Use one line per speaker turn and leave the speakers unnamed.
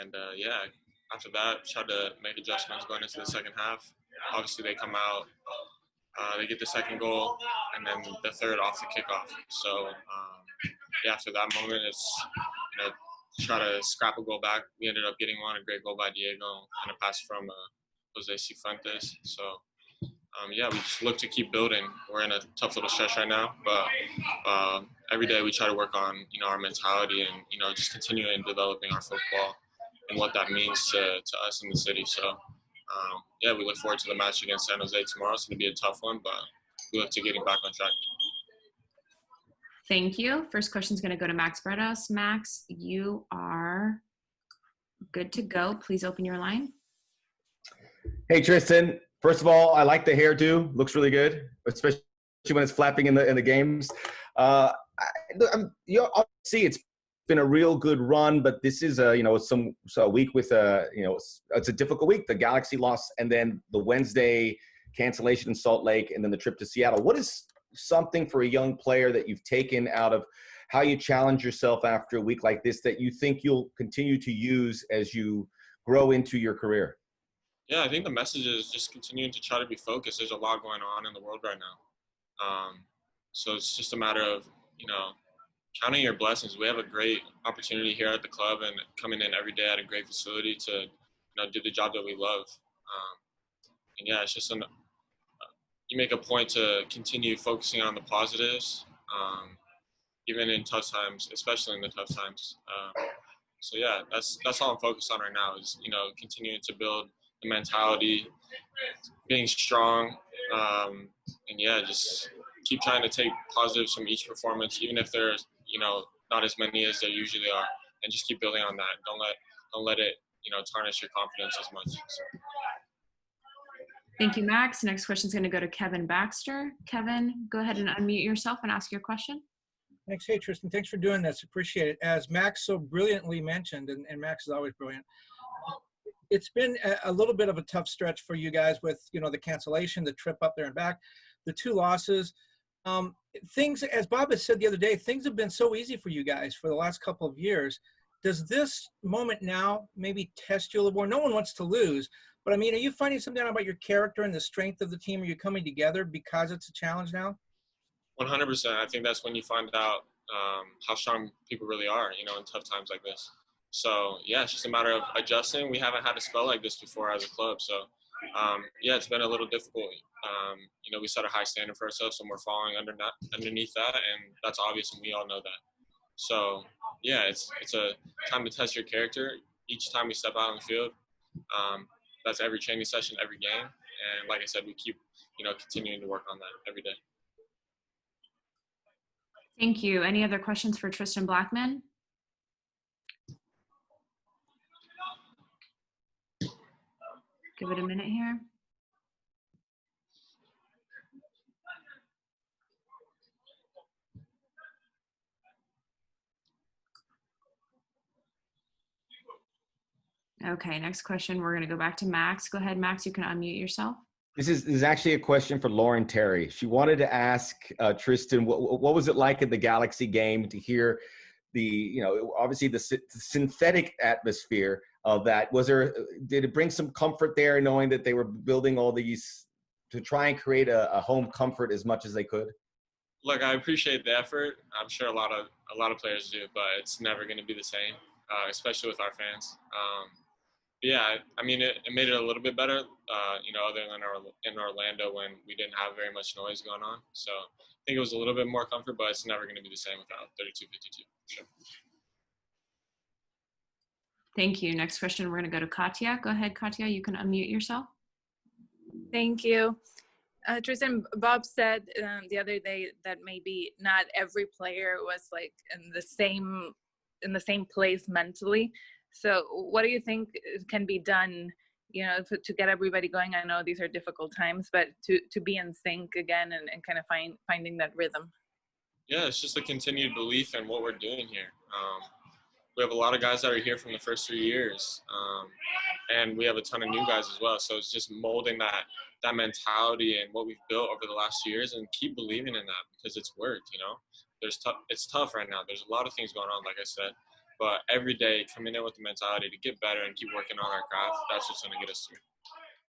And yeah, after that, tried to make adjustments going into the second half. Obviously, they come out, they get the second goal, and then the third off the kickoff. So yeah, after that moment, it's try to scrap a goal back. We ended up getting one, a great goal by Diego, and a pass from Jose Cifuentes. So yeah, we just look to keep building. We're in a tough little stretch right now, but every day we try to work on our mentality and just continuing developing our football and what that means to us in the city. So yeah, we look forward to the match against San Jose tomorrow. It's going to be a tough one, but we look to getting back on track.
Thank you. First question is going to go to Max Bredos. Max, you are good to go. Please open your line.
Hey, Tristan. First of all, I like the hairdo. Looks really good, especially when it's flapping in the games. You see, it's been a real good run, but this is a week with it's a difficult week. The Galaxy loss, and then the Wednesday cancellation in Salt Lake, and then the trip to Seattle. What is something for a young player that you've taken out of how you challenge yourself after a week like this that you think you'll continue to use as you grow into your career?
Yeah, I think the message is just continuing to try to be focused. There's a lot going on in the world right now. So it's just a matter of, counting your blessings. We have a great opportunity here at the club and coming in every day at a great facility to, do the job that we love. And yeah, it's just you make a point to continue focusing on the positives, even in tough times, especially in the tough times. So yeah, that's all I'm focused on right now is, continuing to build the mentality, being strong, and yeah, just keep trying to take positives from each performance, even if there's, not as many as there usually are, and just keep building on that. Don't let it, tarnish your confidence as much. So.
Thank you, Max. Next question is going to go to Kevin Baxter. Kevin, go ahead and unmute yourself and ask your question.
Thanks. Hey, Tristan. Thanks for doing this. Appreciate it. As Max so brilliantly mentioned, and Max is always brilliant, it's been a little bit of a tough stretch for you guys with, the cancellation, the trip up there and back, the 2 losses. Things, as Bob has said the other day, things have been so easy for you guys for the last couple of years. Does this moment now maybe test you a little more? No one wants to lose, but I mean, are you finding something out about your character and the strength of the team? Are you coming together because it's a challenge now?
100%. I think that's when you find out how strong people really are, in tough times like this. So yeah, it's just a matter of adjusting. We haven't had a spell like this before as a club, so yeah, it's been a little difficult. We set a high standard for ourselves, and we're falling underneath that, and that's obvious, and we all know that. So yeah, it's a time to test your character. Each time we step out on the field, that's every training session, every game, and like I said, we keep continuing to work on that every day.
Thank you. Any other questions for Tristan Blackmon? Give it a minute here. Okay, next question. We're going to go back to Max. Go ahead, Max. You can unmute yourself.
This is actually a question for Lauren Terry. She wanted to ask Tristan, what was it like in the Galaxy game to hear the, obviously the synthetic atmosphere of that? Did it bring some comfort there, knowing that they were building all these to try and create a home comfort as much as they could?
Look, I appreciate the effort. I'm sure a lot of players do, but it's never going to be the same, especially with our fans. Yeah, I mean, it made it a little bit better, other than in Orlando when we didn't have very much noise going on. So I think it was a little bit more comfort, but it's never going to be the same without 3252. Sure.
Thank you. Next question, we're going to go to Katya. Go ahead, Katya. You can unmute yourself.
Thank you. Tristan, Bob said the other day that maybe not every player was like in the same place mentally. So what do you think can be done, to get everybody going? I know these are difficult times, but to be in sync again and kind of finding that rhythm.
Yeah, it's just a continued belief in what we're doing here. We have a lot of guys that are here from the first 3 years, and we have a ton of new guys as well. So it's just molding that mentality and what we've built over the last years, and keep believing in that because it's worked. It's tough right now. There's a lot of things going on, like I said. But every day coming in with the mentality to get better and keep working on our craft, that's what's going to get us through.